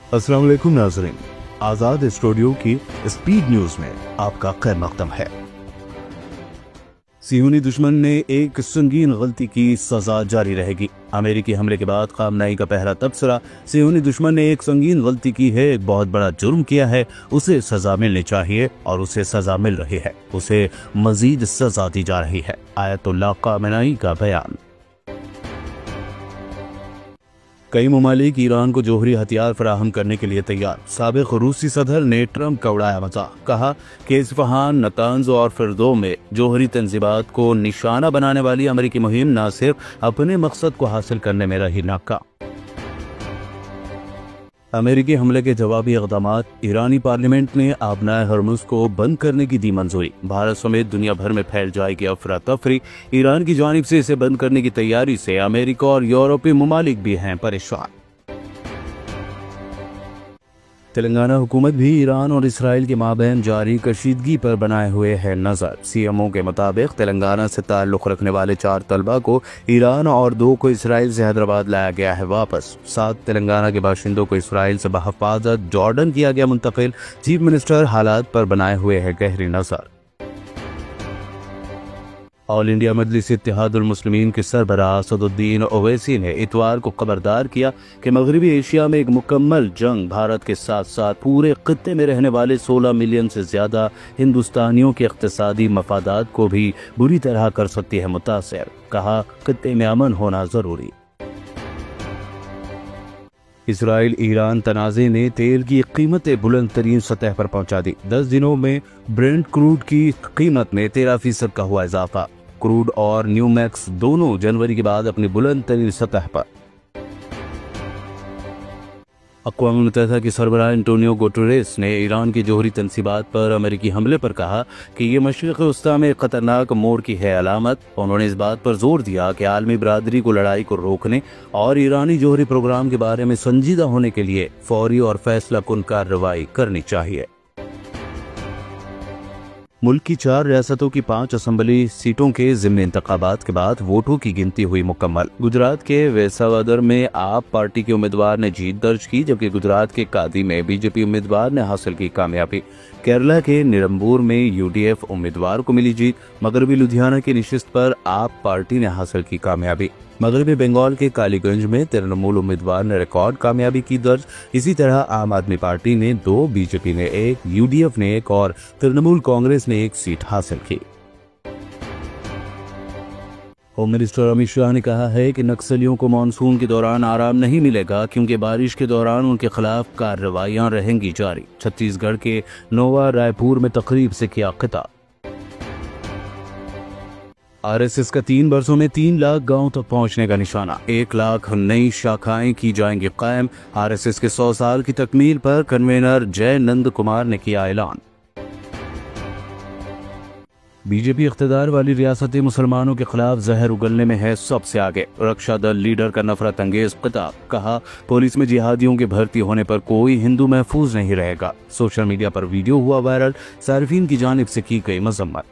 अस्सलाम वालेकुम नाज़रीन, आज़ाद स्टूडियो की स्पीड न्यूज़ में आपका खैर मक़दम है। सियोनी दुश्मन ने एक संगीन गलती की, सजा जारी रहेगी। अमेरिकी हमले के बाद खामनाई का पहला तबसरा, सियोनी दुश्मन ने एक संगीन गलती की है, एक बहुत बड़ा जुर्म किया है, उसे सजा मिलनी चाहिए और उसे सजा मिल रही है, उसे मजीद सजा दी जा रही है। आयतुल्लाह ख़ामेनी का बयान। कई ममालिक ईरान को जोहरी हथियार फराहम करने के लिए तैयार। साबिक रूसी सदर ने ट्रंप का उड़ाया मजाक, कहा कि इस्फहान, नतांज और फिरदो में जोहरी तंजीबात को निशाना बनाने वाली अमेरिकी मुहिम न सिर्फ अपने मकसद को हासिल करने में रही नाकाम। अमेरिकी हमले के जवाबी इक़दामात, ईरानी पार्लियामेंट ने आबनाए हरमुज़ को बंद करने की दी मंजूरी। भारत समेत दुनिया भर में फैल जाएगी अफरा तफरी। ईरान की जानिब से इसे बंद करने की तैयारी से अमेरिका और यूरोपीय ममालिक भी हैं परेशान। तेलंगाना हुकूमत भी ईरान और इसराइल के माबैन जारी कशीदगी पर बनाए हुए है नज़र। सीएमओ के मुताबिक तेलंगाना से ताल्लुक़ रखने वाले 4 तलबा को ईरान और 2 को इसराइल से हैदराबाद लाया गया है वापस। 7 तेलंगाना के बाशिंदों को इसराइल से बहिफाजत जॉर्डन किया गया मुंतकिल। चीफ मिनिस्टर हालात पर बनाए हुए है गहरी नज़र। ऑल इंडिया मजलिस इत्तेहादुल मुस्लिमीन के सरबराह असदुद्दीन ओवैसी ने इतवार को खबरदार किया कि मगरबी एशिया में एक मुकम्मल जंग भारत के साथ साथ पूरे खित्ते में रहने वाले 16 मिलियन से ज्यादा हिंदुस्तानियों के इक़्तिसादी मफादात को भी बुरी तरह कर सकती है मुतासिर। कहा, खित्ते में अमन होना जरूरी। इसराइल ईरान तनाज़े ने तेल की कीमतें बुलंद तरीन सतह पर पहुंचा दी। 10 दिनों में ब्रेंट क्रूड की कीमत में 13% का हुआ इजाफा। क्रूड और न्यूमैक्स दोनों जनवरी के बाद अपनी बुलंद तरीन सतह पर। अक़वाम मुत्तहिदा के सरबराह एंटोनियो गुटेरेस ने ईरान की जोहरी तंसीबात पर अमेरिकी हमले पर कहा कि ये मशरिक़ वस्ता में खतरनाक मोड़ की है अलामत। उन्होंने इस बात पर जोर दिया कि आलमी बरादरी को लड़ाई को रोकने और ईरानी जोहरी प्रोग्राम के बारे में संजीदा होने के लिए फौरी और फैसला कुन कार्रवाई करनी चाहिए। मुल्क की 4 रियासतों की 5 असम्बली सीटों के ज़िमनी इंतखाबात के बाद वोटों की गिनती हुई मुकम्मल। गुजरात के वेसावदर में आप पार्टी के उम्मीदवार ने जीत दर्ज की, जबकि गुजरात के कादी में बीजेपी उम्मीदवार ने हासिल की कामयाबी। केरला के निरंबूर में यूडीएफ उम्मीदवार को मिली जीत। मगरबी लुधियाना की निशिस्त पर आप पार्टी ने हासिल की कामयाबी। मगरबी बंगाल के कालीगंज में तृणमूल उम्मीदवार ने रिकॉर्ड कामयाबी की दर्ज। इसी तरह आम आदमी पार्टी ने 2, बीजेपी ने 1, यूडीएफ ने 1 और तृणमूल कांग्रेस ने 1 सीट हासिल की। होम मिनिस्टर अमित शाह ने कहा है कि नक्सलियों को मानसून के दौरान आराम नहीं मिलेगा, क्योंकि बारिश के दौरान उनके खिलाफ कार्रवाइयां रहेंगी जारी। छत्तीसगढ़ के नोवा रायपुर में तकरीब से किया खिताब। आरएसएस का 3 वर्षों में 3 लाख गांव तक पहुंचने का निशाना। 1 लाख नई शाखाएं की जाएंगी कायम। आरएसएस के 100 साल की तकमील पर कन्वेनर जय नंद कुमार ने किया ऐलान। बीजेपी इख्तिदार वाली रियासती मुसलमानों के खिलाफ जहर उगलने में है सबसे आगे। रक्षा दल लीडर का नफरत अंगेज खिताब। कहा, पुलिस में जिहादियों के भर्ती होने पर कोई हिंदू महफूज नहीं रहेगा। सोशल मीडिया पर वीडियो हुआ वायरल, सार्फिन की जानिब से की गई मजम्मत।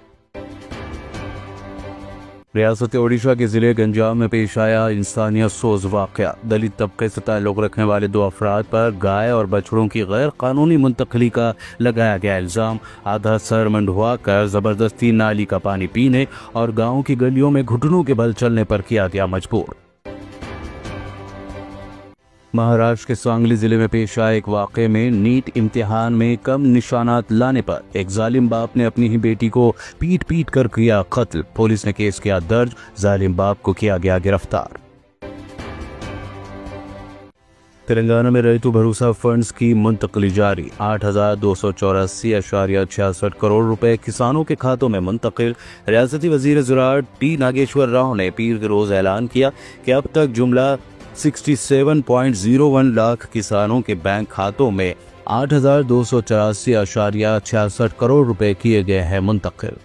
रियासत ओडिशा के जिले गंजाम में पेश आया इंसानियत सोज वाक़या। दलित तबके से ताल्लुक़ रखने वाले 2 अफराद पर गाय और बछड़ों की गैर कानूनी मुंतकली का लगाया गया इल्ज़ाम। आधा सर मंडवा कर ज़बरदस्ती नाली का पानी पीने और गाँव की गलियों में घुटनों के बल चलने पर किया गया मजबूर। महाराष्ट्र के सांगली जिले में पेश आए एक वाक़े में नीट इम्तिहान में कम निशानात लाने पर एक जालिम बाप ने अपनी ही बेटी को पीट कर किया कत्ल। पुलिस ने केस किया दर्ज। जालिम बाप को किया गया गिरफ्तार। तेलंगाना में रैतु भरोसा फंड्स की मुंतकली जारी। 8,284.66 करोड़ रुपए किसानों के खातों में मुंतकिल। रियासती वजीर ज़राअत टी नागेश्वर राव ने पीर के रोज ऐलान किया कि अब तक जुमला 67.01 लाख किसानों के बैंक खातों में 8,284.66 करोड़ रुपए किए गए हैं मुंतकिल।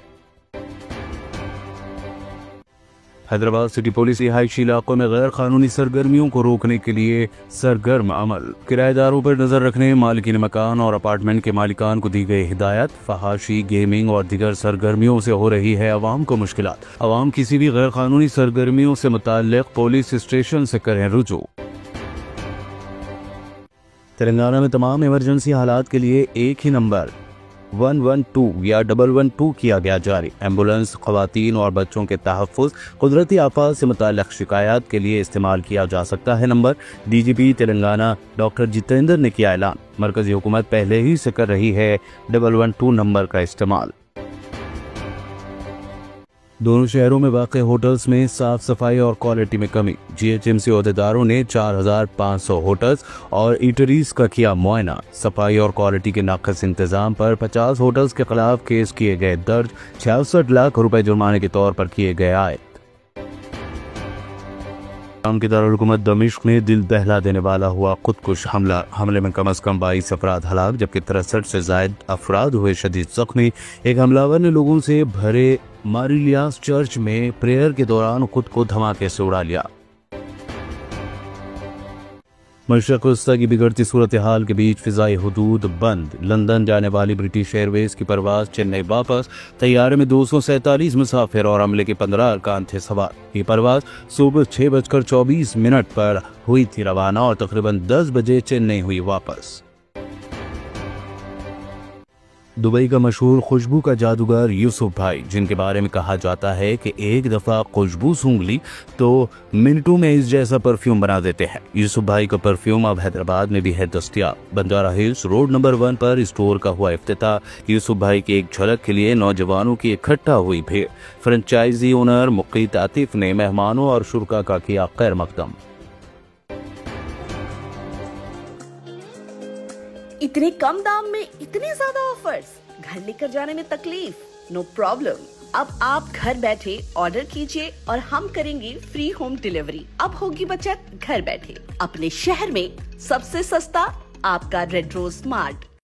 हैदराबाद सिटी पुलिस रिहायशी इलाकों में गैर कानूनी सरगर्मियों को रोकने के लिए सरगर्म अमल। किराएदारों पर नजर रखने मालिकीन मकान और अपार्टमेंट के मालिकान को दी गई हिदायत। फहाशी, गेमिंग और दीगर सरगर्मियों से हो रही है अवाम को मुश्किलात। अवाम किसी भी गैर कानूनी सरगर्मियों से मुताल्लिक पुलिस स्टेशन से करें रुजू। तेलंगाना में तमाम इमरजेंसी हालात के लिए एक ही नंबर 112 या 112 किया गया जारी। एम्बुलेंस, खवातीन और बच्चों के तहफ़्फ़ुज़, कुदरती आफात से मुताल्लिक़ शिकायत के लिए इस्तेमाल किया जा सकता है number. DGP Telangana doctor Jitendra ने किया ऐलान, मरकज़ी हुकूमत पहले ही से कर रही है 112 नंबर का इस्तेमाल। दोनों शहरों में वाक़े होटल्स में साफ सफाई और क्वालिटी में कमी। जीएचएमसी अहदेदारों ने 4500 होटल्स और ईटरीज का किया मुआयना। सफाई और क्वालिटी के नाक़िस इंतजाम पर 50 होटल्स के खिलाफ केस किए गए दर्ज। 66 लाख रुपए जुर्माने के तौर पर किए गए आयद। शाम के दारुल-हुकूमत दमिश्क में दिल दहला देने वाला हुआ खुदकुश हमले में कम से कम 22 अफराद हलाक, जबकि 63 से जायद अफराद हुए शदीद जख्मी। एक हमलावर ने लोगों से भरे मारिलियास चर्च में प्रेयर के दौरान खुद को धमाके से उड़ा लिया। मशरक़ वस्ता की बिगड़ती सूरत हाल के बीच फ़िज़ाई हुदूद बंद। लंदन जाने वाली ब्रिटिश एयरवेज की परवाज़ चेन्नई वापस। तैयारे में 247 मुसाफिर और अमले के 15 अरकान थे सवार। ये परवाज़ सुबह 6:24 पर हुई थी रवाना और तकरीबन 10 बजे चेन्नई हुई वापस। दुबई का मशहूर खुशबू का जादूगर यूसुफ भाई, जिनके बारे में कहा जाता है कि एक दफ़ा खुशबू सूंघ ली तो मिनटों में इस जैसा परफ्यूम बना देते हैं। यूसुफ भाई का परफ्यूम अब हैदराबाद में भी है दस्तयाब। बंजारा हिल्स रोड नंबर 1 पर स्टोर का हुआ इफ्तिताह। यूसुफ भाई की एक झलक के लिए नौजवानों की इकट्ठा हुई भीड़। फ्रेंचाइजी ओनर मुक़ीत आतिफ ने मेहमानों और शुरका का किया खैर मकदम। इतने कम दाम में इतने ज्यादा ऑफर्स, घर लेकर जाने में तकलीफ? नो प्रॉब्लम, अब आप घर बैठे ऑर्डर कीजिए और हम करेंगे फ्री होम डिलीवरी। अब होगी बचत घर बैठे। अपने शहर में सबसे सस्ता आपका रेड रोज स्मार्ट।